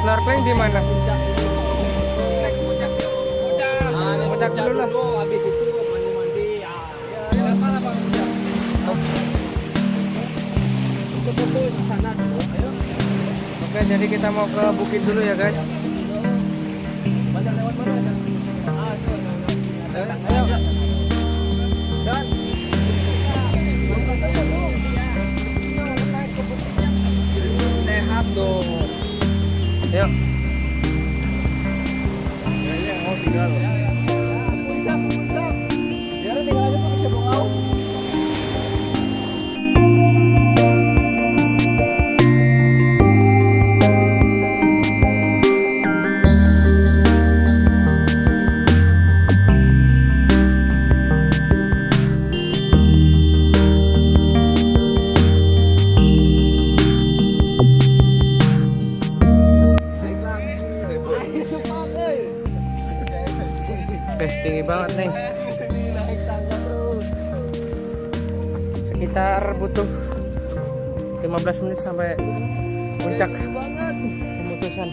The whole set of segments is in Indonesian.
Snorkeling di mana? Puncak dulu lah. Habis itu mandi-mandi. Foto-foto di sana dulu. Ayo. Oke, jadi kita mau ke bukit dulu ya, guys. Banyak lewat mana? Ayo. Dan sehat dong. Yuk. Mau tinggal. Puncak. Biar tinggal aja pakai cebong laut. Tinggi banget nih. Sekitar butuh 15 menit sampai puncak pemutusan.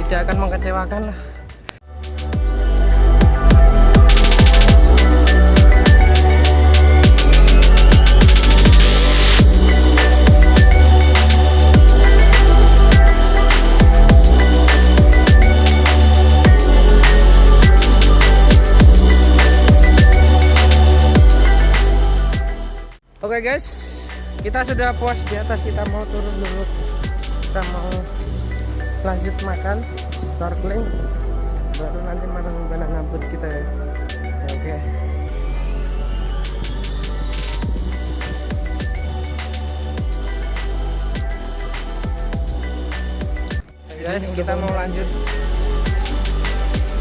tidak akan mengecewakan lah. Oke guys, kita sudah puas di atas, kita mau turun dulu. Kita mau lanjut makan, snorkeling, baru nanti malam banana boat kita ya. Oke. Guys, kita mau lanjut.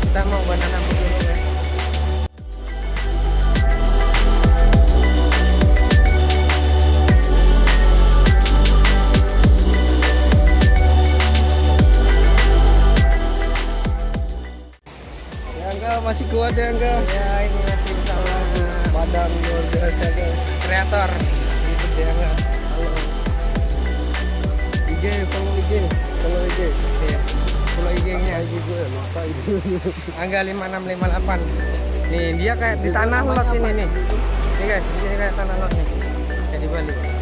Kita mau banana boat dulu ya. Masih kuat ya enggak? Ya ini masih sama Padang luar biasa guys. kreator gitu dia enggak. Halo. IG, follow IG. Iya. Follow IG-nya IG gue lupa itu. Angga 5658. Nih dia kayak di tanah lot ini nih. Nih guys, di sini kayak tanah lot nih. Kayak di Bali.